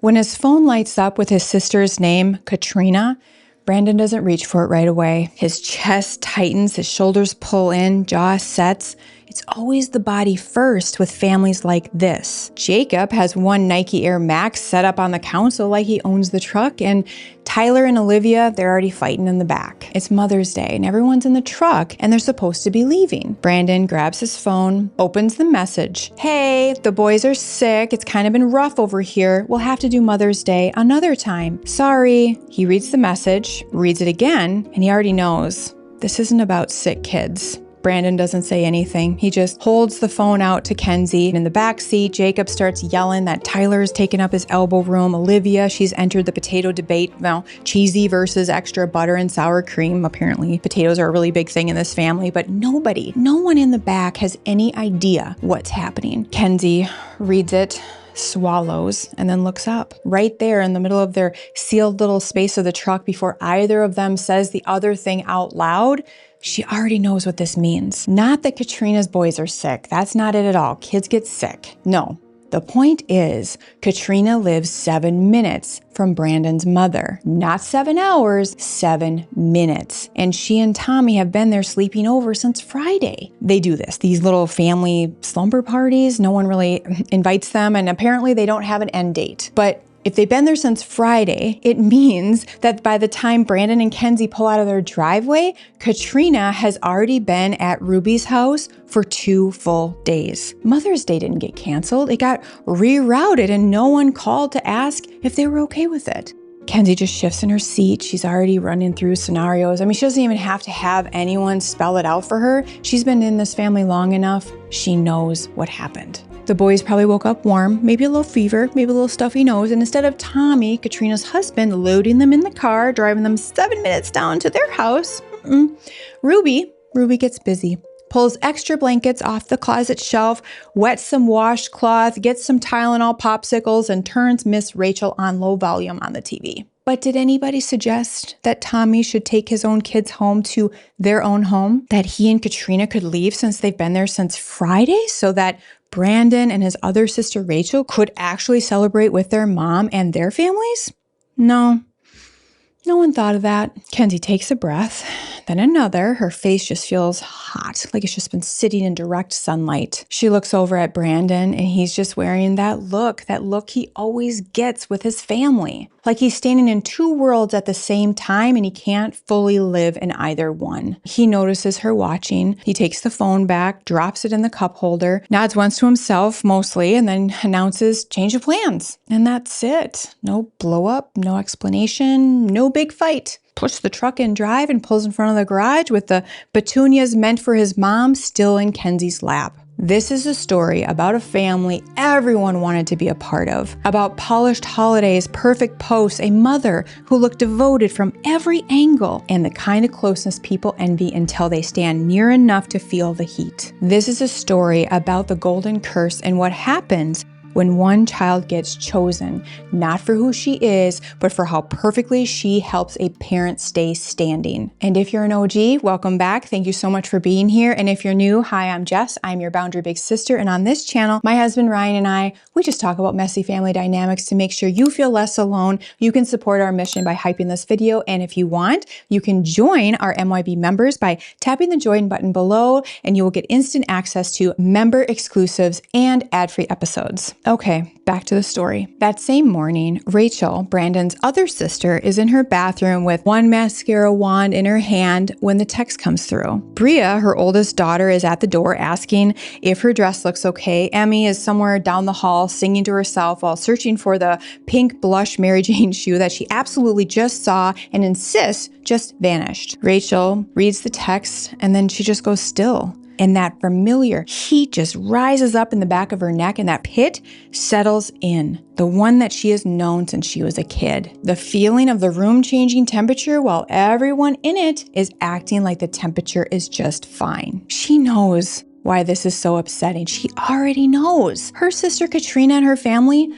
When his phone lights up with his sister's name, Katrina, Brandon doesn't reach for it right away. His chest tightens, his shoulders pull in, jaw sets. It's always the body first with families like this. Jacob has one Nike Air Max set up on the console like he owns the truck, and Tyler and Olivia, they're already fighting in the back. It's Mother's Day and everyone's in the truck and they're supposed to be leaving. Brandon grabs his phone, opens the message. Hey, the boys are sick. It's kind of been rough over here. We'll have to do Mother's Day another time. Sorry. He reads the message, reads it again, and he already knows this isn't about sick kids. Brandon doesn't say anything. He just holds the phone out to Kenzie. In the back seat, Jacob starts yelling that Tyler's taken up his elbow room. Olivia, she's entered the potato debate. Well, cheesy versus extra butter and sour cream. Apparently, potatoes are a really big thing in this family, but no one in the back has any idea what's happening. Kenzie reads it, swallows, and then looks up. Right there in the middle of their sealed little space of the truck, before either of them says the other thing out loud, she already knows what this means. Not that Katrina's boys are sick. That's not it at all. Kids get sick. No. The point is, Katrina lives 7 minutes from Brandon's mother. Not 7 hours, 7 minutes. And she and Tommy have been there sleeping over since Friday. They do this, these little family slumber parties. No one really invites them, and apparently they don't have an end date. But if they've been there since Friday, it means that by the time Brandon and Kenzie pull out of their driveway, Katrina has already been at Ruby's house for 2 full days. Mother's Day didn't get canceled. It got rerouted and no one called to ask if they were okay with it. Kenzie just shifts in her seat. She's already running through scenarios. I mean, she doesn't even have to have anyone spell it out for her. She's been in this family long enough. She knows what happened. The boys probably woke up warm, maybe a little fever, maybe a little stuffy nose, and instead of Tommy, Katrina's husband, loading them in the car, driving them 7 minutes down to their house, Ruby gets busy. Pulls extra blankets off the closet shelf, wets some washcloth, gets some Tylenol popsicles, and turns Miss Rachel on low volume on the TV. But did anybody suggest that Tommy should take his own kids home to their own home? That he and Katrina could leave since they've been there since Friday so that Brandon and his other sister Rachel could actually celebrate with their mom and their families? No one thought of that. Kenzie takes a breath, then another. Her face just feels hot, like it's just been sitting in direct sunlight. She looks over at Brandon and he's just wearing that look he always gets with his family. Like he's standing in 2 worlds at the same time and he can't fully live in either one. He notices her watching. He takes the phone back, drops it in the cup holder, nods once to himself mostly, and then announces change of plans. And that's it. No blow up, no explanation, no big fight. Push the truck in drive and pulls in front of the garage with the petunias meant for his mom still in Kenzie's lap. This is a story about a family everyone wanted to be a part of, about polished holidays, perfect posts, a mother who looked devoted from every angle, and the kind of closeness people envy until they stand near enough to feel the heat. This is a story about the golden curse and what happens when one child gets chosen, not for who she is, but for how perfectly she helps a parent stay standing. And if you're an OG, welcome back. Thank you so much for being here. And if you're new, hi, I'm Jess. I'm your Boundary Big Sister. And on this channel, my husband Ryan and I, we just talk about messy family dynamics to make sure you feel less alone. You can support our mission by hyping this video. And if you want, you can join our MYB members by tapping the join button below, and you will get instant access to member exclusives and ad-free episodes. Okay, back to the story. That same morning, Rachel, Brandon's other sister, is in her bathroom with one mascara wand in her hand when the text comes through. Bria, her oldest daughter, is at the door asking if her dress looks okay. Emmy is somewhere down the hall singing to herself while searching for the pink blush Mary Jane shoe that she absolutely just saw and insists just vanished. Rachel reads the text and then she just goes still. And that familiar heat just rises up in the back of her neck, and that pit settles in. The one that she has known since she was a kid. The feeling of the room changing temperature while everyone in it is acting like the temperature is just fine. She knows why this is so upsetting. She already knows. Her sister Katrina and her family,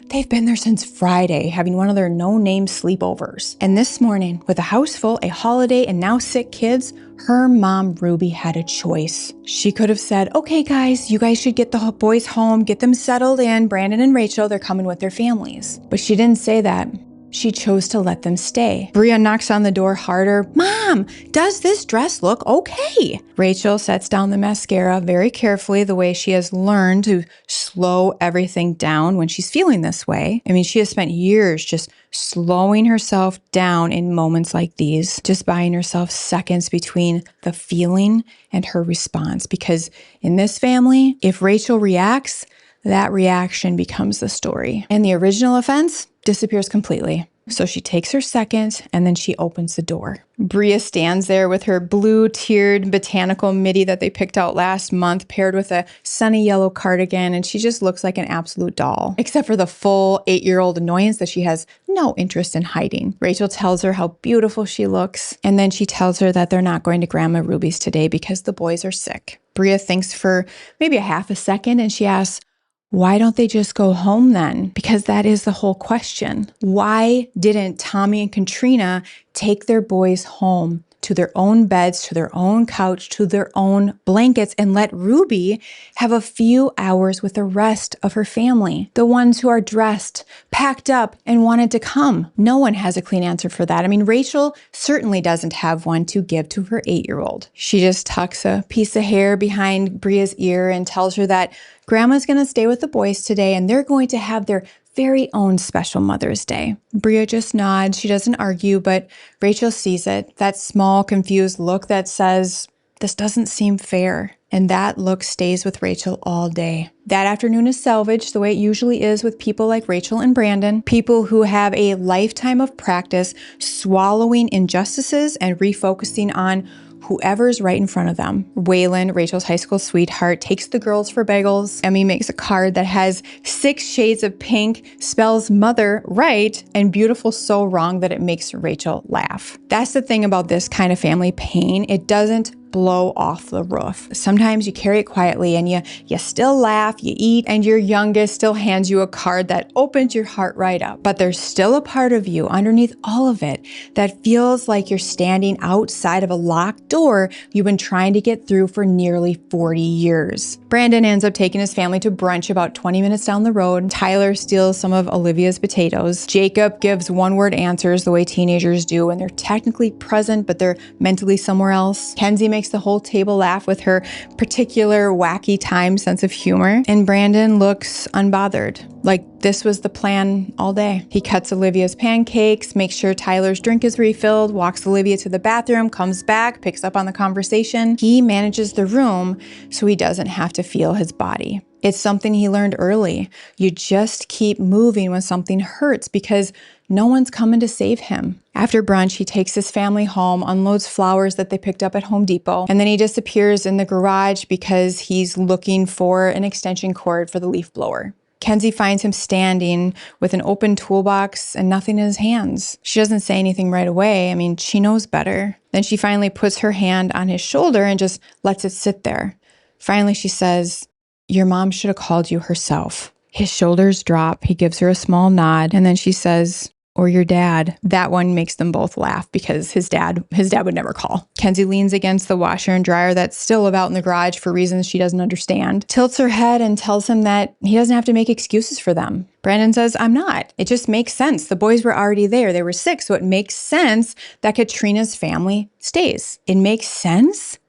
They've been there since Friday, having one of their no-name sleepovers. And this morning, with a house full, a holiday, and now sick kids, her mom, Ruby, had a choice. She could have said, okay, guys, you guys should get the boys home, get them settled in. Brandon and Rachel, they're coming with their families. But she didn't say that. She chose to let them stay. Bria knocks on the door harder. Mom, does this dress look okay? Rachel sets down the mascara very carefully, the way she has learned to slow everything down when she's feeling this way. I mean, she has spent years just slowing herself down in moments like these, just buying herself seconds between the feeling and her response. Because in this family, if Rachel reacts, that reaction becomes the story. And the original offense disappears completely. So she takes her second and then she opens the door. Bria stands there with her blue tiered botanical midi that they picked out last month, paired with a sunny yellow cardigan, and she just looks like an absolute doll, except for the full 8-year-old annoyance that she has no interest in hiding. Rachel tells her how beautiful she looks, and then she tells her that they're not going to Grandma Ruby's today because the boys are sick. Bria thinks for maybe a half a second and she asks, why don't they just go home then? Because that is the whole question. Why didn't Tommy and Katrina take their boys home to their own beds, to their own couch, to their own blankets, and let Ruby have a few hours with the rest of her family? The ones who are dressed, packed up, and wanted to come. No one has a clean answer for that. I mean, Rachel certainly doesn't have one to give to her 8-year-old. She just tucks a piece of hair behind Bria's ear and tells her that Grandma's going to stay with the boys today and they're going to have their very own special Mother's Day. Bria just nods. She doesn't argue, but Rachel sees it. That small, confused look that says, this doesn't seem fair. And that look stays with Rachel all day. That afternoon is salvaged the way it usually is with people like Rachel and Brandon, people who have a lifetime of practice swallowing injustices and refocusing on whoever's right in front of them. Waylon, Rachel's high school sweetheart, takes the girls for bagels. Emmy makes a card that has 6 shades of pink, spells mother right, and beautiful so wrong that it makes Rachel laugh. That's the thing about this kind of family pain. It doesn't blow off the roof. Sometimes you carry it quietly and you still laugh, you eat, and your youngest still hands you a card that opens your heart right up. But there's still a part of you underneath all of it that feels like you're standing outside of a locked door you've been trying to get through for nearly 40 years. Brandon ends up taking his family to brunch about 20 minutes down the road. Tyler steals some of Olivia's potatoes. Jacob gives one-word answers the way teenagers do when they're technically present, but they're mentally somewhere else. Kenzie makes the whole table laugh with her particular wacky time sense of humor. And Brandon looks unbothered, like this was the plan all day. He cuts Olivia's pancakes, makes sure Tyler's drink is refilled, walks Olivia to the bathroom, comes back, picks up on the conversation. He manages the room so he doesn't have to feel his body. It's something he learned early. You just keep moving when something hurts because no one's coming to save him. After brunch, he takes his family home, unloads flowers that they picked up at Home Depot, and then he disappears in the garage because he's looking for an extension cord for the leaf blower. Kenzie finds him standing with an open toolbox and nothing in his hands. She doesn't say anything right away. I mean, she knows better. Then she finally puts her hand on his shoulder and just lets it sit there. Finally, she says, "Your mom should have called you herself." His shoulders drop. He gives her a small nod, and then she says, "Or your dad." That one makes them both laugh because his dad would never call. Kenzie leans against the washer and dryer that's still about in the garage for reasons she doesn't understand, tilts her head and tells him that he doesn't have to make excuses for them. Brandon says, "I'm not. It just makes sense. The boys were already there. They were sick, so it makes sense that Katrina's family stays." It makes sense?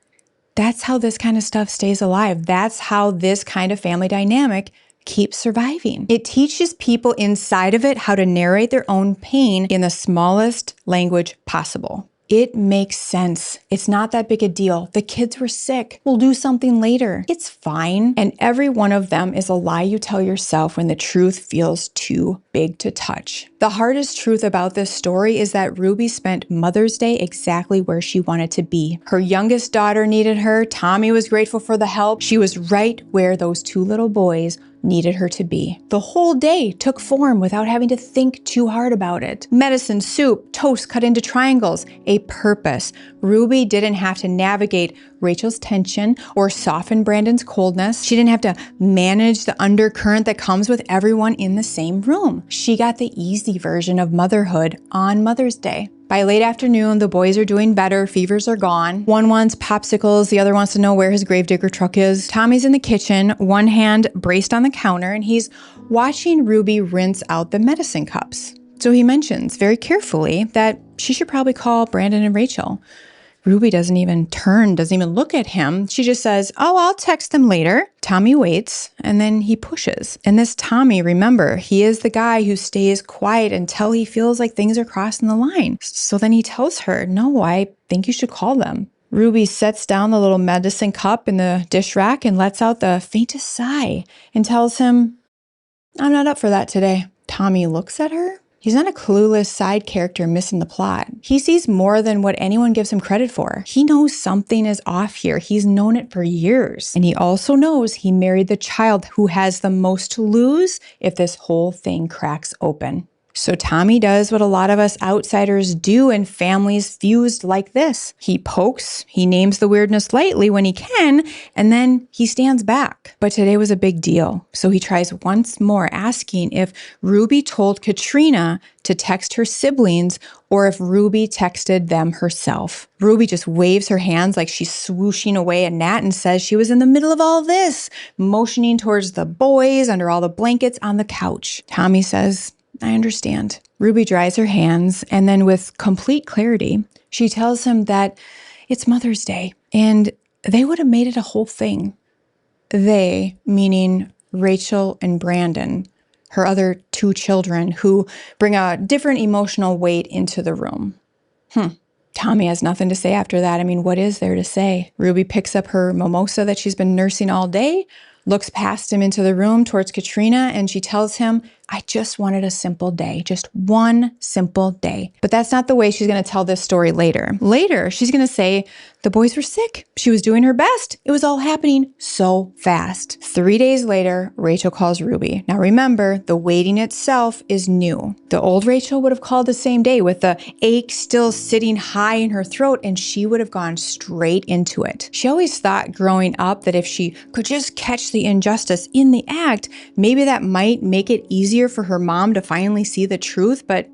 That's how this kind of stuff stays alive. That's how this kind of family dynamic keeps surviving. It teaches people inside of it how to narrate their own pain in the smallest language possible. It makes sense. It's not that big a deal. The kids were sick. We'll do something later. It's fine. And every one of them is a lie you tell yourself when the truth feels too big to touch. The hardest truth about this story is that Ruby spent Mother's Day exactly where she wanted to be. Her youngest daughter needed her. Tommy was grateful for the help. She was right where those 2 little boys needed her to be. The whole day took form without having to think too hard about it. Medicine, soup, toast cut into triangles, a purpose. Ruby didn't have to navigate Rachel's tension or soften Brandon's coldness. She didn't have to manage the undercurrent that comes with everyone in the same room. She got the easy version of motherhood on Mother's Day. By late afternoon, the boys are doing better, fevers are gone. One wants popsicles, the other wants to know where his gravedigger truck is. Tommy's in the kitchen, one hand braced on the counter, and he's watching Ruby rinse out the medicine cups. So he mentions very carefully that she should probably call Brandon and Rachel. Ruby doesn't even look at him. She just says, "Oh, I'll text them later." Tommy waits, and then he pushes. And this Tommy, remember, he is the guy who stays quiet until he feels like things are crossing the line. So then he tells her, "No, I think you should call them." Ruby sets down the little medicine cup in the dish rack and lets out the faintest sigh and tells him, "I'm not up for that today." Tommy looks at her. He's not a clueless side character missing the plot. He sees more than what anyone gives him credit for. He knows something is off here. He's known it for years. And he also knows he married the child who has the most to lose if this whole thing cracks open. So Tommy does what a lot of us outsiders do in families fused like this. He pokes, he names the weirdness lightly when he can, and then he stands back. But today was a big deal. So he tries once more, asking if Ruby told Katrina to text her siblings or if Ruby texted them herself. Ruby just waves her hands like she's swooshing away a gnat and says she was in the middle of all this, motioning towards the boys under all the blankets on the couch. Tommy says, "I understand." Ruby dries her hands, and then with complete clarity, she tells him that it's Mother's Day, and they would have made it a whole thing. They, meaning Rachel and Brandon, her other two children, who bring a different emotional weight into the room. Tommy has nothing to say after that. I mean, what is there to say? Ruby picks up her mimosa that she's been nursing all day, looks past him into the room towards Katrina, and she tells him, "I just wanted a simple day, just one simple day." But that's not the way she's going to tell this story later. Later, she's going to say, the boys were sick. She was doing her best. It was all happening so fast. 3 days later, Rachel calls Ruby. Now remember, the waiting itself is new. The old Rachel would have called the same day with the ache still sitting high in her throat, and she would have gone straight into it. She always thought growing up that if she could just catch the injustice in the act, maybe that might make it easier for her mom to finally see the truth, but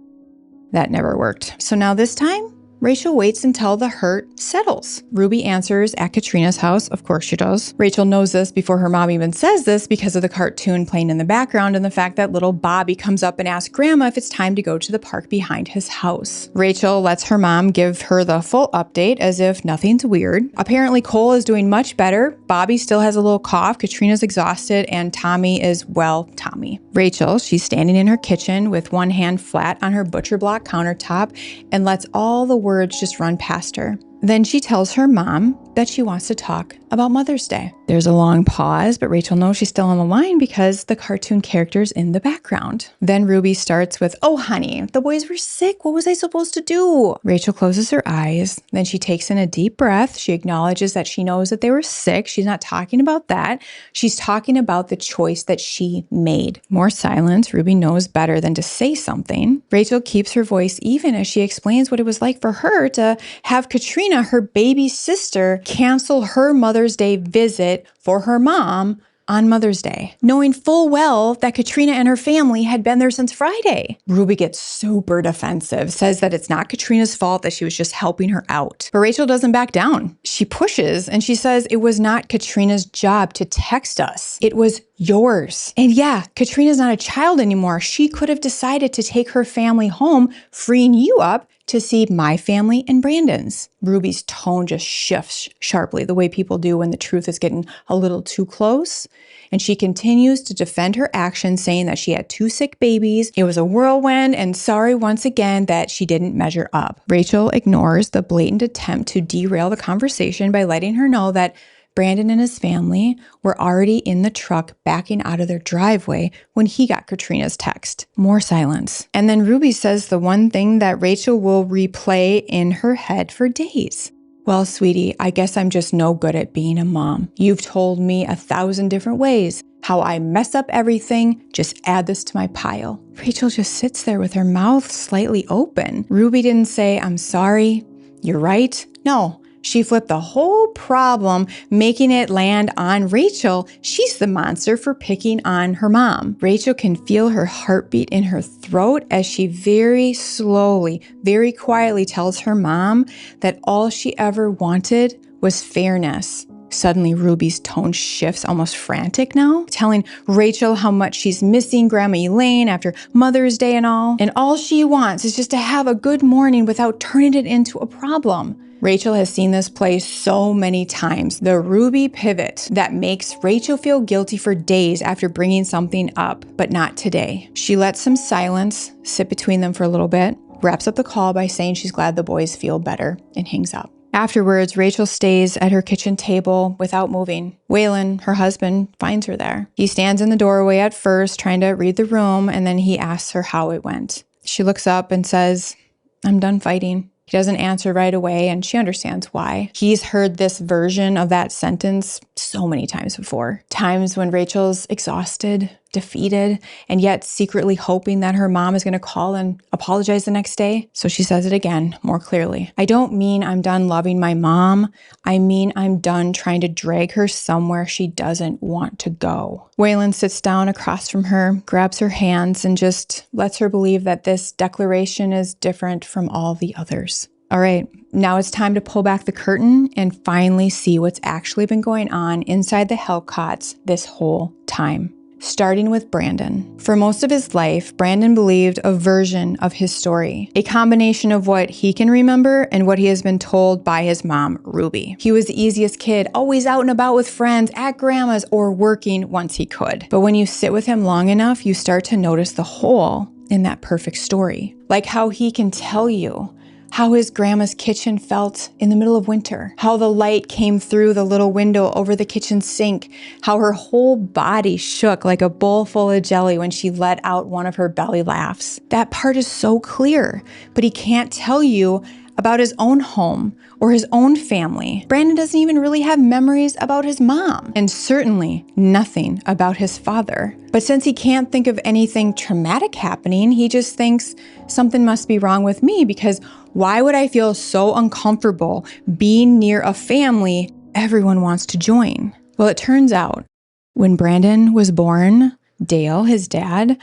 that never worked. So now this time, Rachel waits until the hurt settles. Ruby answers at Katrina's house. Of course she does. Rachel knows this before her mom even says this because of the cartoon playing in the background and the fact that little Bobby comes up and asks Grandma if it's time to go to the park behind his house. Rachel lets her mom give her the full update as if nothing's weird. Apparently Cole is doing much better. Bobby still has a little cough. Katrina's exhausted, and Tommy is, well, Tommy. Rachel, she's standing in her kitchen with one hand flat on her butcher block countertop and lets all the words just run past her. Then she tells her mom that she wants to talk about Mother's Day. There's a long pause, but Rachel knows she's still on the line because the cartoon character's in the background. Then Ruby starts with, "Oh, honey, the boys were sick. What was I supposed to do?" Rachel closes her eyes. Then she takes in a deep breath. She acknowledges that she knows that they were sick. She's not talking about that. She's talking about the choice that she made. More silence. Ruby knows better than to say something. Rachel keeps her voice even as she explains what it was like for her to have Katrina, her baby sister, cancel her Mother's Day visit for her mom on Mother's Day, knowing full well that Katrina and her family had been there since Friday. Ruby gets super defensive, says that it's not Katrina's fault, that she was just helping her out. But Rachel doesn't back down. She pushes and she says it was not Katrina's job to text us. It was yours. And yeah, Katrina's not a child anymore. She could have decided to take her family home, freeing you up to see my family and Brandon's. Ruby's tone just shifts sharply, the way people do when the truth is getting a little too close. And she continues to defend her actions, saying that she had 2 sick babies, it was a whirlwind, and sorry once again that she didn't measure up. Rachel ignores the blatant attempt to derail the conversation by letting her know that Brandon and his family were already in the truck backing out of their driveway when he got Katrina's text. More silence. And then Ruby says the one thing that Rachel will replay in her head for days. "Well, sweetie, I guess I'm just no good at being a mom. You've told me 1,000 different ways how I mess up everything. Just add this to my pile. Rachel just sits there with her mouth slightly open. Ruby didn't say, I'm sorry, you're right. No, she flipped the whole problem, making it land on Rachel. She's the monster for picking on her mom. Rachel can feel her heartbeat in her throat as she very slowly, very quietly tells her mom that all she ever wanted was fairness. Suddenly, Ruby's tone shifts, almost frantic now, telling Rachel how much she's missing Grandma Elaine after Mother's Day and all she wants is just to have a good morning without turning it into a problem. Rachel has seen this play so many times, the Ruby pivot that makes Rachel feel guilty for days after bringing something up, but not today. She lets some silence sit between them for a little bit, wraps up the call by saying she's glad the boys feel better, and hangs up. Afterwards, Rachel stays at her kitchen table without moving. Waylon, her husband, finds her there. He stands in the doorway at first, trying to read the room, and then he asks her how it went. She looks up and says, I'm done fighting. He doesn't answer right away, and she understands why. He's heard this version of that sentence so many times before. Times when Rachel's exhausted, defeated, and yet secretly hoping that her mom is going to call and apologize the next day. So she says it again, more clearly. I don't mean I'm done loving my mom. I mean I'm done trying to drag her somewhere she doesn't want to go. Waylon sits down across from her, grabs her hands, and just lets her believe that this declaration is different from all the others. All right, now it's time to pull back the curtain and finally see what's actually been going on inside the Helcotts this whole time. Starting with Brandon. For most of his life, Brandon believed a version of his story, a combination of what he can remember and what he has been told by his mom, Ruby. He was the easiest kid, always out and about with friends, at grandma's, or working once he could. But when you sit with him long enough, you start to notice the hole in that perfect story. Like how he can tell you how his grandma's kitchen felt in the middle of winter, how the light came through the little window over the kitchen sink, how her whole body shook like a bowl full of jelly when she let out one of her belly laughs. That part is so clear, but he can't tell you about his own home or his own family. Brandon doesn't even really have memories about his mom, and certainly nothing about his father. But since he can't think of anything traumatic happening, he just thinks something must be wrong with me, because why would I feel so uncomfortable being near a family everyone wants to join? Well, it turns out when Brandon was born, Dale, his dad,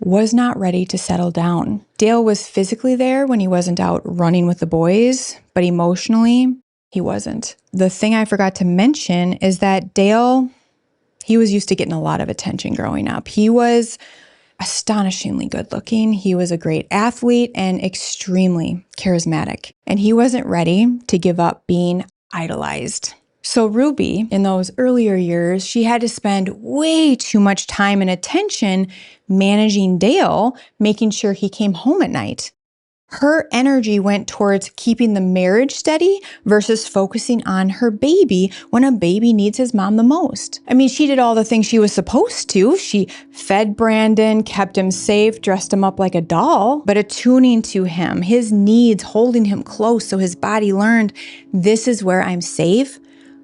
was not ready to settle down. Dale was physically there when he wasn't out running with the boys, but emotionally, he wasn't. The thing I forgot to mention is that Dale, he was used to getting a lot of attention growing up. He was astonishingly good looking. He was a great athlete and extremely charismatic. And he wasn't ready to give up being idolized. So Ruby, in those earlier years, she had to spend way too much time and attention managing Dale, making sure he came home at night. Her energy went towards keeping the marriage steady versus focusing on her baby when a baby needs his mom the most. I mean, she did all the things she was supposed to. She fed Brandon, kept him safe, dressed him up like a doll, but attuning to him, his needs, holding him close so his body learned, this is where I'm safe.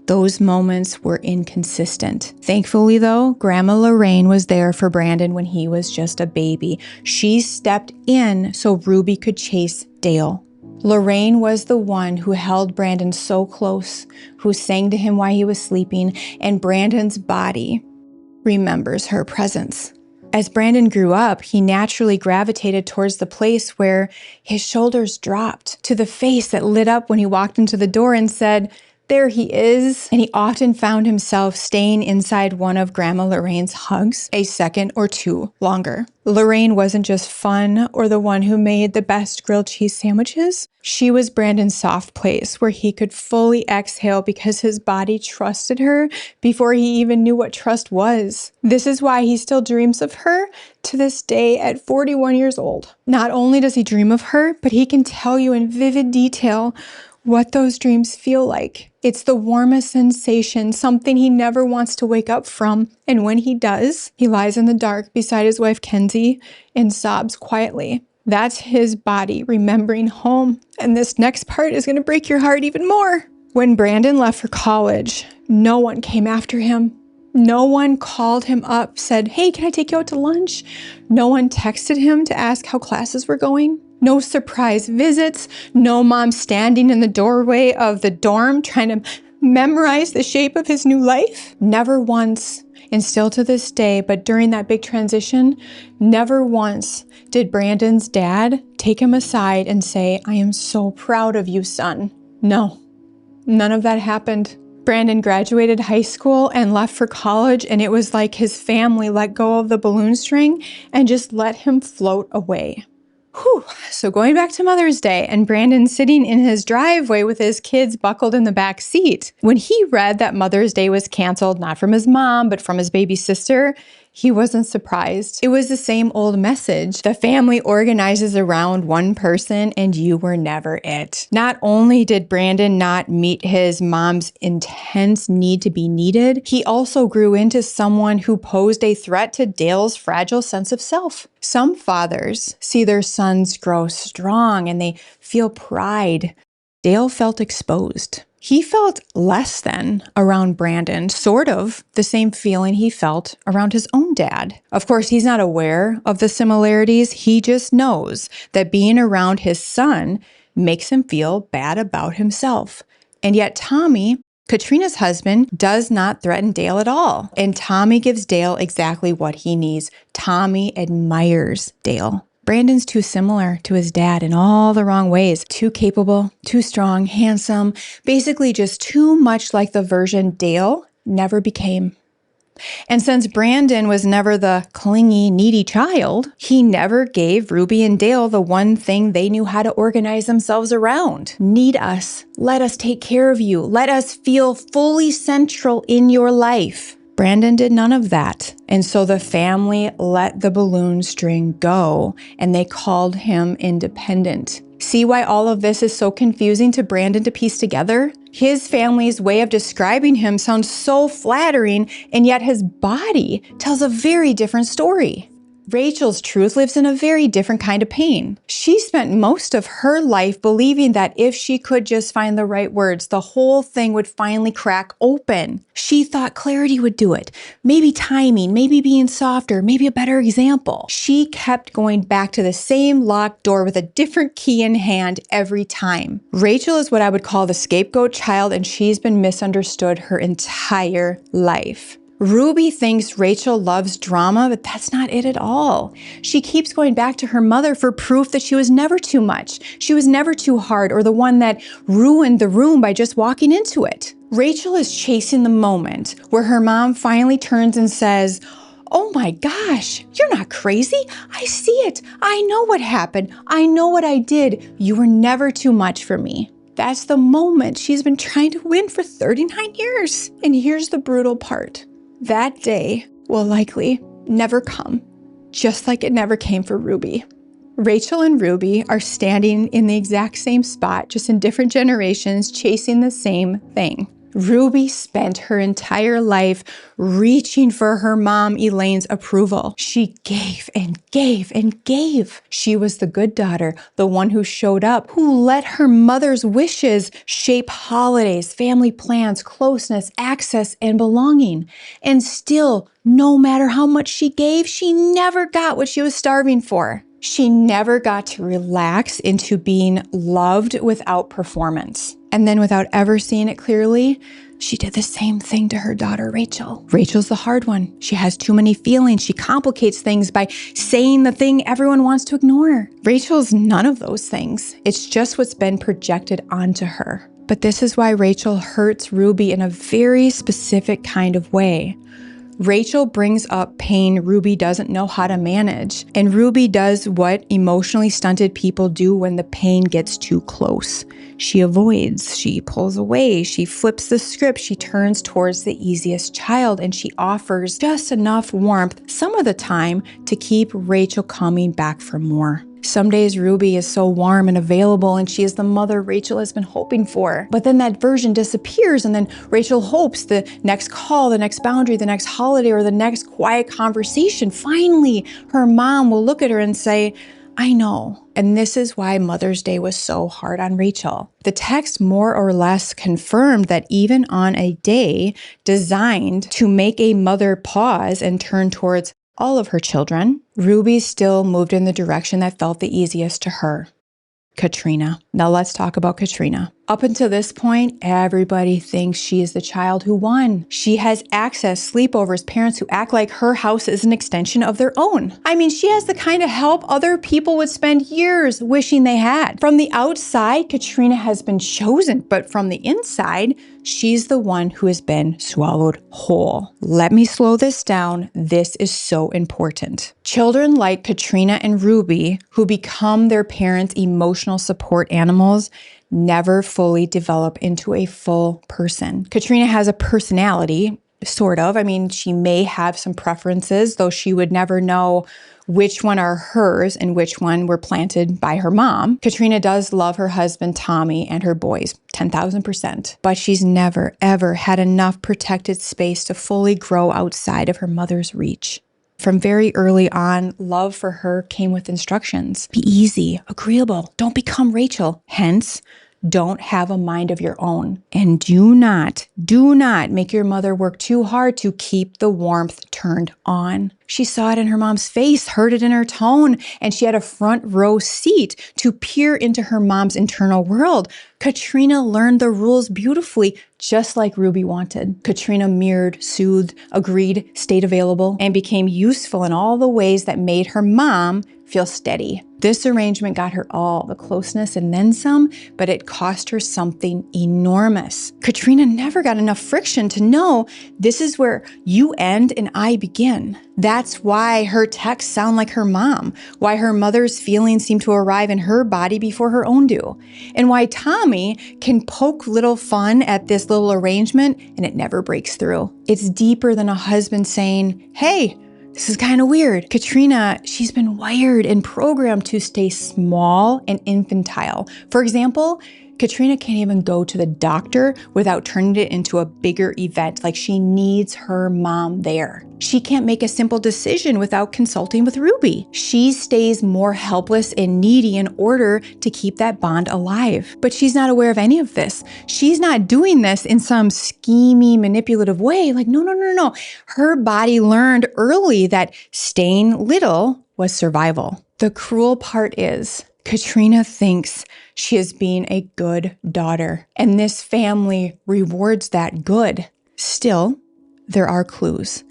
Those moments were inconsistent. Thankfully, though, Grandma Lorraine was there for Brandon when he was just a baby. She stepped in so Ruby could chase Dale. Lorraine was the one who held Brandon so close, who sang to him while he was sleeping, and Brandon's body remembers her presence. As Brandon grew up, he naturally gravitated towards the place where his shoulders dropped, to the face that lit up when he walked into the door and said, there he is. And he often found himself staying inside one of Grandma Lorraine's hugs a second or two longer. Lorraine wasn't just fun or the one who made the best grilled cheese sandwiches. She was Brandon's soft place where he could fully exhale because his body trusted her before he even knew what trust was. This is why he still dreams of her to this day at 41 years old. Not only does he dream of her, but he can tell you in vivid detail what those dreams feel like. It's the warmest sensation, something he never wants to wake up from. And when he does, he lies in the dark beside his wife, Kenzie, and sobs quietly. That's his body remembering home. And this next part is going to break your heart even more. When Brandon left for college, no one came after him. No one called him up, said, hey, can I take you out to lunch? No one texted him to ask how classes were going. No surprise visits. No mom standing in the doorway of the dorm trying to memorize the shape of his new life. Never once, and still to this day, but during that big transition, never once did Brandon's dad take him aside and say, I am so proud of you, son. No, none of that happened. Brandon graduated high school and left for college, and it was like his family let go of the balloon string and just let him float away. Whew. So going back to Mother's Day and Brandon sitting in his driveway with his kids buckled in the back seat. When he read that Mother's Day was canceled, not from his mom, but from his baby sister, he wasn't surprised. It was the same old message. The family organizes around one person and you were never it. Not only did Brandon not meet his mom's intense need to be needed, he also grew into someone who posed a threat to Dale's fragile sense of self. Some fathers see their sons grow strong and they feel pride. Dale felt exposed. He felt less than around Brandon, sort of the same feeling he felt around his own dad. Of course, he's not aware of the similarities. He just knows that being around his son makes him feel bad about himself. And yet Tommy, Katrina's husband, does not threaten Dale at all. And Tommy gives Dale exactly what he needs. Tommy admires Dale. Brandon's too similar to his dad in all the wrong ways. Too capable, too strong, handsome, basically just too much like the version Dale never became. And since Brandon was never the clingy, needy child, he never gave Ruby and Dale the one thing they knew how to organize themselves around. Need us. Let us take care of you. Let us feel fully central in your life. Brandon did none of that. And so the family let the balloon string go and they called him independent. See why all of this is so confusing to Brandon to piece together? His family's way of describing him sounds so flattering, and yet his body tells a very different story. Rachel's truth lives in a very different kind of pain. She spent most of her life believing that if she could just find the right words, the whole thing would finally crack open. She thought clarity would do it. Maybe timing, maybe being softer, maybe a better example. She kept going back to the same locked door with a different key in hand every time. Rachel is what I would call the scapegoat child, and she's been misunderstood her entire life. Ruby thinks Rachel loves drama, but that's not it at all. She keeps going back to her mother for proof that she was never too much. She was never too hard or the one that ruined the room by just walking into it. Rachel is chasing the moment where her mom finally turns and says, oh my gosh, you're not crazy. I see it. I know what happened. I know what I did. You were never too much for me. That's the moment she's been trying to win for 39 years. And here's the brutal part. That day will likely never come, just like it never came for Ruby. Rachel and Ruby are standing in the exact same spot, just in different generations, chasing the same thing. Ruby spent her entire life reaching for her mom Elaine's approval. She gave and gave and gave. She was the good daughter, the one who showed up, who let her mother's wishes shape holidays, family plans, closeness, access, and belonging. And still, no matter how much she gave, she never got what she was starving for. She never got to relax into being loved without performance. And then without ever seeing it clearly, she did the same thing to her daughter, Rachel. Rachel's the hard one. She has too many feelings. She complicates things by saying the thing everyone wants to ignore. Rachel's none of those things. It's just what's been projected onto her. But this is why Rachel hurts Ruby in a very specific kind of way. Rachel brings up pain Ruby doesn't know how to manage, and Ruby does what emotionally stunted people do when the pain gets too close. She avoids, she pulls away, she flips the script, she turns towards the easiest child, and she offers just enough warmth some of the time to keep Rachel coming back for more. Some days Ruby is so warm and available and she is the mother Rachel has been hoping for. But then that version disappears and then Rachel hopes the next call, the next boundary, the next holiday, or the next quiet conversation, finally her mom will look at her and say, I know. And this is why Mother's Day was so hard on Rachel. The text more or less confirmed that even on a day designed to make a mother pause and turn towards all of her children, Ruby still moved in the direction that felt the easiest to her. Katrina. Now let's talk about Katrina. Up until this point, everybody thinks she is the child who won. She has access, sleepovers, parents who act like her house is an extension of their own. I mean, she has the kind of help other people would spend years wishing they had. From the outside, Katrina has been chosen, but from the inside, she's the one who has been swallowed whole. Let me slow this down. This is so important. Children like Katrina and Ruby, who become their parents' emotional support animals, never fully develop into a full person. Katrina has a personality, sort of. I mean, she may have some preferences, though she would never know which one are hers and which one were planted by her mom. Katrina does love her husband, Tommy, and her boys, 10,000%. But she's never, ever had enough protected space to fully grow outside of her mother's reach. From very early on, love for her came with instructions. Be easy, agreeable, don't become Rachel. Hence, don't have a mind of your own. And do not make your mother work too hard to keep the warmth turned on. She saw it in her mom's face, heard it in her tone, and she had a front row seat to peer into her mom's internal world. Katrina learned the rules beautifully, just like Ruby wanted. Katrina mirrored, soothed, agreed, stayed available, and became useful in all the ways that made her mom feel steady. This arrangement got her all the closeness and then some, but it cost her something enormous. Katrina never got enough friction to know this is where you end and I begin. That's why her texts sound like her mom, why her mother's feelings seem to arrive in her body before her own do, and why Tommy can poke little fun at this little arrangement and it never breaks through. It's deeper than a husband saying, hey, this is kind of weird. Katrina, she's been wired and programmed to stay small and infantile. For example, Katrina can't even go to the doctor without turning it into a bigger event, like she needs her mom there. She can't make a simple decision without consulting with Ruby. She stays more helpless and needy in order to keep that bond alive. But she's not aware of any of this. She's not doing this in some schemy, manipulative way. Like, no. Her body learned early that staying little was survival. The cruel part is, Katrina thinks she is being a good daughter, and this family rewards that good. Still, there are clues.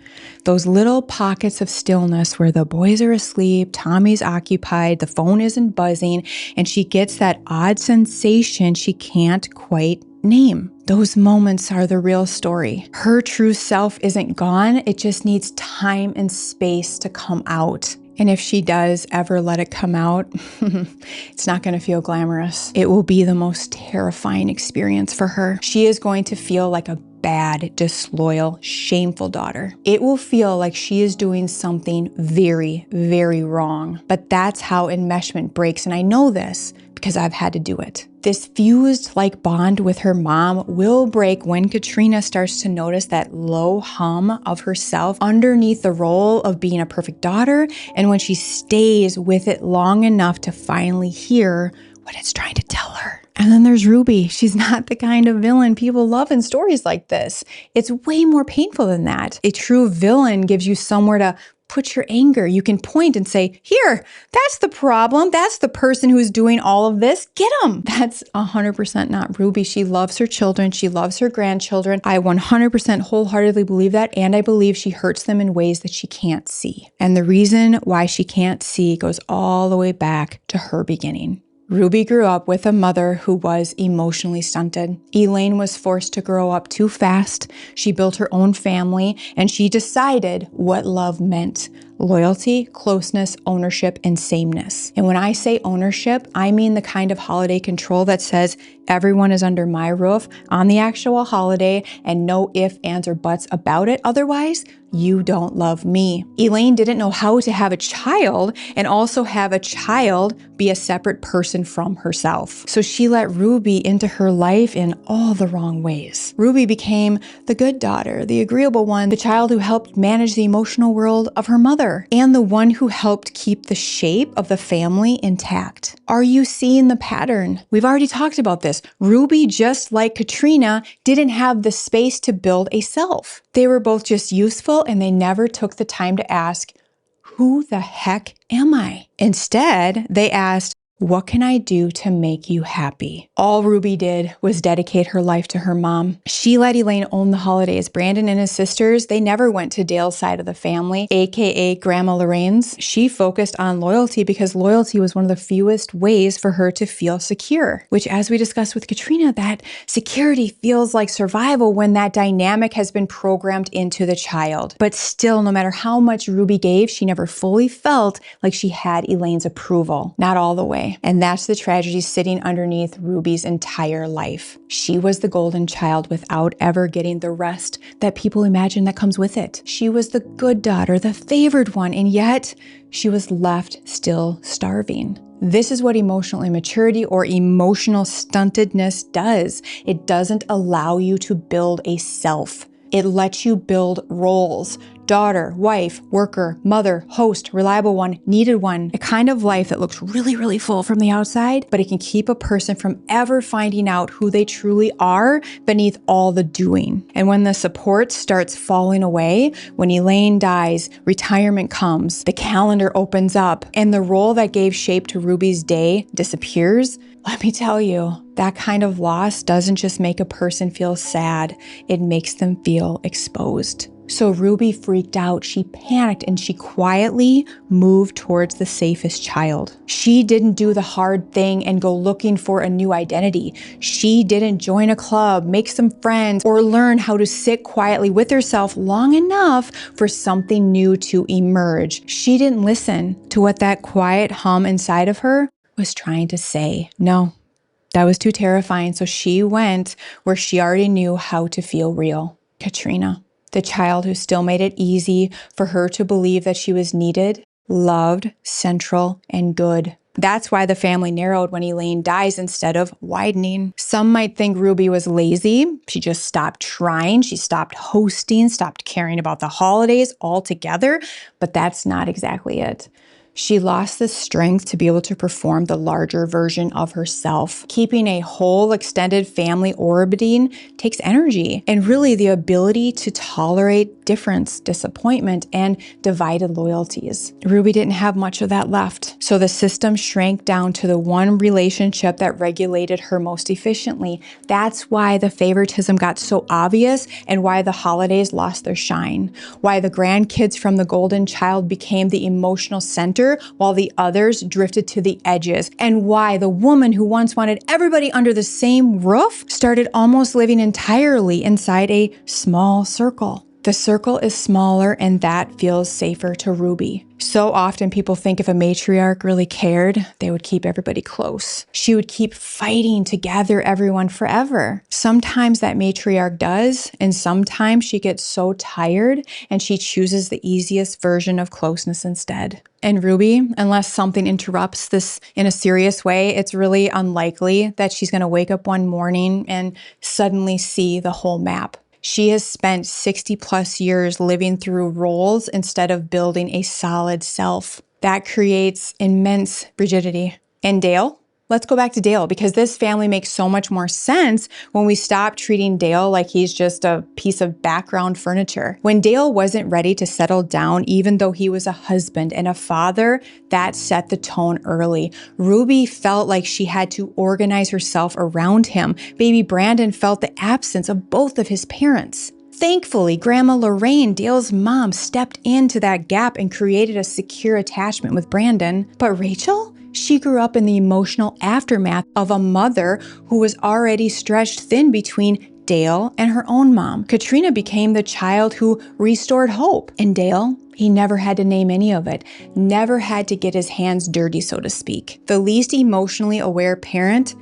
Those little pockets of stillness where the boys are asleep, Tommy's occupied, the phone isn't buzzing, and she gets that odd sensation she can't quite name. Those moments are the real story. Her true self isn't gone. It just needs time and space to come out. And if she does ever let it come out, it's not going to feel glamorous. It will be the most terrifying experience for her. She is going to feel like a bad, disloyal, shameful daughter. It will feel like she is doing something very, very wrong. But that's how enmeshment breaks. And I know this because I've had to do it. This fused-like bond with her mom will break when Katrina starts to notice that low hum of herself underneath the role of being a perfect daughter, and when she stays with it long enough to finally hear what it's trying to tell her. And then there's Ruby. She's not the kind of villain people love in stories like this. It's way more painful than that. A true villain gives you somewhere to put your anger. You can point and say, here, that's the problem. That's the person who's doing all of this. Get them. That's 100% not Ruby. She loves her children. She loves her grandchildren. I 100% wholeheartedly believe that. And I believe she hurts them in ways that she can't see. And the reason why she can't see goes all the way back to her beginning. Ruby grew up with a mother who was emotionally stunted. Elaine was forced to grow up too fast. She built her own family, and she decided what love meant. Loyalty, closeness, ownership, and sameness. And when I say ownership, I mean the kind of holiday control that says everyone is under my roof on the actual holiday and no ifs, ands, or buts about it. Otherwise, you don't love me. Elaine didn't know how to have a child and also have a child be a separate person from herself. So she let Ruby into her life in all the wrong ways. Ruby became the good daughter, the agreeable one, the child who helped manage the emotional world of her mother, and the one who helped keep the shape of the family intact. Are you seeing the pattern? We've already talked about this. Ruby, just like Katrina, didn't have the space to build a self. They were both just useful and they never took the time to ask, who the heck am I? Instead, they asked, what can I do to make you happy? All Ruby did was dedicate her life to her mom. She let Elaine own the holidays. Brandon and his sisters, they never went to Dale's side of the family, aka Grandma Lorraine's. She focused on loyalty because loyalty was one of the fewest ways for her to feel secure, which, as we discussed with Katrina, that security feels like survival when that dynamic has been programmed into the child. But still, no matter how much Ruby gave, she never fully felt like she had Elaine's approval. Not all the way. And that's the tragedy sitting underneath Ruby's entire life. She was the golden child without ever getting the rest that people imagine that comes with it. She was the good daughter, the favored one, and yet she was left still starving. This is what emotional immaturity or emotional stuntedness does. It doesn't allow you to build a self. It lets you build roles. Daughter, wife, worker, mother, host, reliable one, needed one. A kind of life that looks really, really full from the outside, but it can keep a person from ever finding out who they truly are beneath all the doing. And when the support starts falling away, when Elaine dies, retirement comes, the calendar opens up, and the role that gave shape to Ruby's day disappears, let me tell you, that kind of loss doesn't just make a person feel sad, it makes them feel exposed. So Ruby freaked out, she panicked, and she quietly moved towards the safest child. She didn't do the hard thing and go looking for a new identity. She didn't join a club, make some friends, or learn how to sit quietly with herself long enough for something new to emerge. She didn't listen to what that quiet hum inside of her was trying to say. No, that was too terrifying. So she went where she already knew how to feel real. Katrina. The child who still made it easy for her to believe that she was needed, loved, central, and good. That's why the family narrowed when Elaine dies instead of widening. Some might think Ruby was lazy. She just stopped trying. She stopped hosting, stopped caring about the holidays altogether. But that's not exactly it. She lost the strength to be able to perform the larger version of herself. Keeping a whole extended family orbiting takes energy and really the ability to tolerate difference, disappointment, and divided loyalties. Ruby didn't have much of that left. So the system shrank down to the one relationship that regulated her most efficiently. That's why the favoritism got so obvious and why the holidays lost their shine. Why the grandkids from the golden child became the emotional center while the others drifted to the edges, and why the woman who once wanted everybody under the same roof started almost living entirely inside a small circle. The circle is smaller and that feels safer to Ruby. So often people think if a matriarch really cared, they would keep everybody close. She would keep fighting to gather everyone forever. Sometimes that matriarch does, and sometimes she gets so tired and she chooses the easiest version of closeness instead. And Ruby, unless something interrupts this in a serious way, it's really unlikely that she's going to wake up one morning and suddenly see the whole map. She has spent 60 plus years living through roles instead of building a solid self. That creates immense rigidity. And Dale? Let's go back to Dale because this family makes so much more sense when we stop treating Dale like he's just a piece of background furniture. When Dale wasn't ready to settle down, even though he was a husband and a father, that set the tone early. Ruby felt like she had to organize herself around him. Baby Brandon felt the absence of both of his parents. Thankfully, Grandma Lorraine, Dale's mom, stepped into that gap and created a secure attachment with Brandon. But Rachel? She grew up in the emotional aftermath of a mother who was already stretched thin between Dale and her own mom. Katrina became the child who restored hope. And Dale, he never had to name any of it, never had to get his hands dirty, so to speak. The least emotionally aware parent,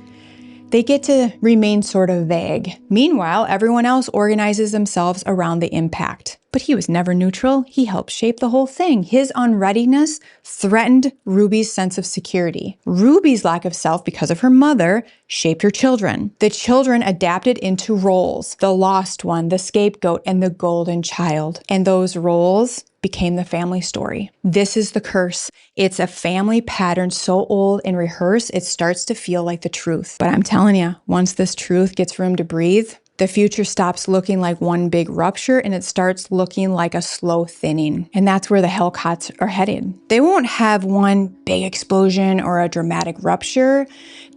They get to remain sort of vague. Meanwhile, everyone else organizes themselves around the impact. But he was never neutral. He helped shape the whole thing. His unreadiness threatened Ruby's sense of security. Ruby's lack of self, because of her mother, shaped her children. The children adapted into roles: the lost one, the scapegoat, and the golden child. And those roles became the family story. This is the curse. It's a family pattern so old and rehearsed, it starts to feel like the truth. But I'm telling you, once this truth gets room to breathe, the future stops looking like one big rupture and it starts looking like a slow thinning. And that's where the Hellcats are headed. They won't have one big explosion or a dramatic rupture.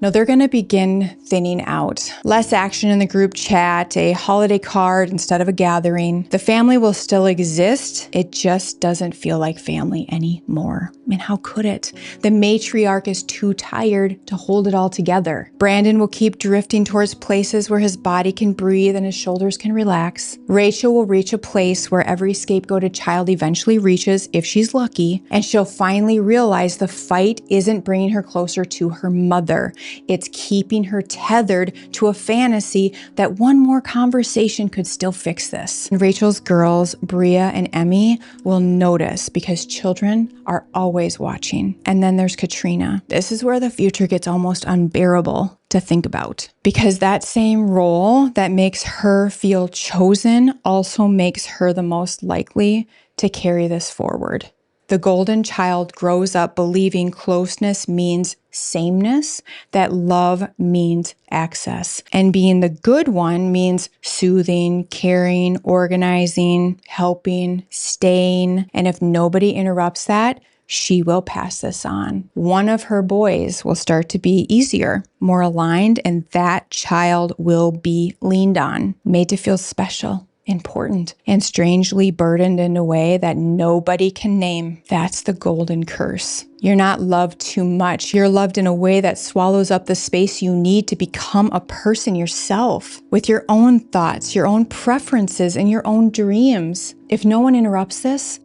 No, they're going to begin thinning out. Less action in the group chat, a holiday card instead of a gathering. The family will still exist. It just doesn't feel like family anymore. I mean, how could it? The matriarch is too tired to hold it all together. Brandon will keep drifting towards places where his body can breathe and his shoulders can relax. Rachel will reach a place where every scapegoated child eventually reaches, if she's lucky, and she'll finally realize the fight isn't bringing her closer to her mother. It's keeping her tethered to a fantasy that one more conversation could still fix this. And Rachel's girls, Bria and Emmy, will notice because children are always watching. And then there's Katrina. This is where the future gets almost unbearable to think about, because that same role that makes her feel chosen also makes her the most likely to carry this forward. The golden child grows up believing closeness means sameness, that love means access, and being the good one means soothing, caring, organizing, helping, staying, and if nobody interrupts that, she will pass this on. One of her boys will start to be easier, more aligned, and that child will be leaned on, made to feel special, important, and strangely burdened in a way that nobody can name. That's the golden curse. You're not loved too much. You're loved in a way that swallows up the space you need to become a person yourself, with your own thoughts, your own preferences, and your own dreams. If no one interrupts this,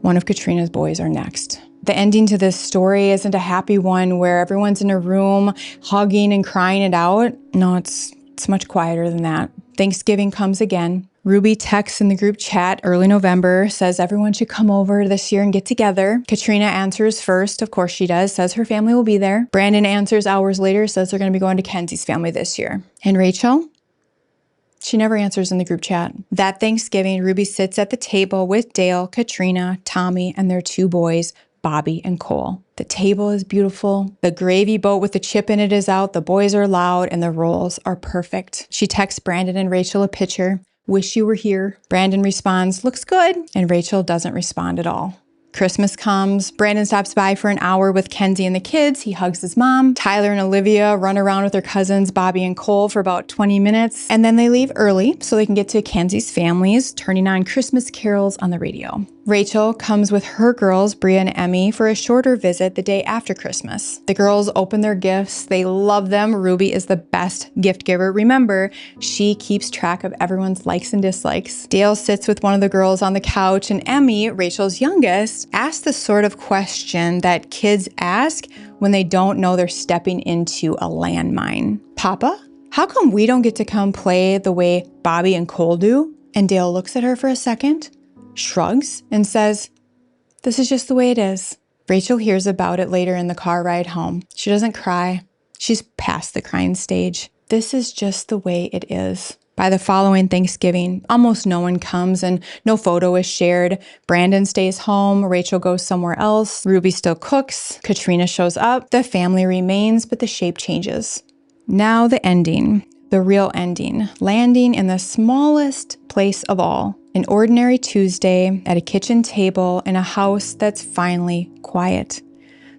one of Katrina's boys are next. The ending to this story isn't a happy one where everyone's in a room hugging and crying it out. No, it's much quieter than that. Thanksgiving comes again. Ruby texts in the group chat early November, says everyone should come over this year and get together. Katrina answers first, of course she does, says her family will be there. Brandon answers hours later, says they're going to be going to Kenzie's family this year. And Rachel? She never answers in the group chat. That Thanksgiving, Ruby sits at the table with Dale, Katrina, Tommy, and their two boys, Bobby and Cole. The table is beautiful. The gravy boat with the chip in it is out. The boys are loud and the rolls are perfect. She texts Brandon and Rachel a picture. Wish you were here. Brandon responds, looks good. And Rachel doesn't respond at all. Christmas comes. Brandon stops by for an hour with Kenzie and the kids. He hugs his mom. Tyler and Olivia run around with their cousins, Bobby and Cole, for about 20 minutes. And then they leave early so they can get to Kenzie's families, turning on Christmas carols on the radio. Rachel comes with her girls, Bria and Emmy, for a shorter visit the day after Christmas. The girls open their gifts. They love them. Ruby is the best gift giver. Remember, she keeps track of everyone's likes and dislikes. Dale sits with one of the girls on the couch, and Emmy, Rachel's youngest, asks the sort of question that kids ask when they don't know they're stepping into a landmine. Papa, how come we don't get to come play the way Bobby and Cole do? And Dale looks at her for a second, shrugs, and says, this is just the way it is. Rachel hears about it later in the car ride home. She doesn't cry. She's past the crying stage. This is just the way it is. By the following Thanksgiving, almost no one comes and no photo is shared. Brandon stays home. Rachel goes somewhere else. Ruby still cooks. Katrina shows up. The family remains, but the shape changes. Now the ending, the real ending, landing in the smallest place of all. An ordinary Tuesday at a kitchen table in a house that's finally quiet.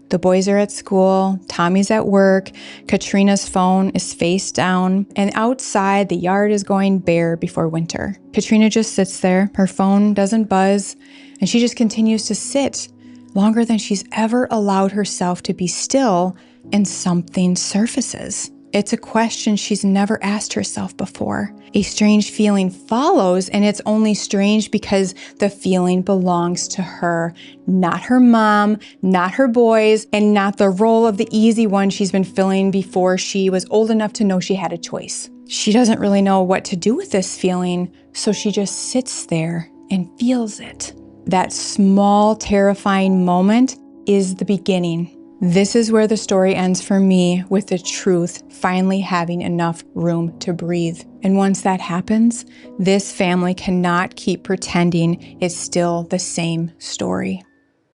The boys are at school, Tommy's at work, Katrina's phone is face down, and outside the yard is going bare before winter. Katrina just sits there, her phone doesn't buzz, and she just continues to sit longer than she's ever allowed herself to be still, and something surfaces. It's a question she's never asked herself before. A strange feeling follows, and it's only strange because the feeling belongs to her, not her mom, not her boys, and not the role of the easy one she's been filling before she was old enough to know she had a choice. She doesn't really know what to do with this feeling, so she just sits there and feels it. That small, terrifying moment is the beginning. This is where the story ends for me, with the truth finally having enough room to breathe. And once that happens, this family cannot keep pretending it's still the same story.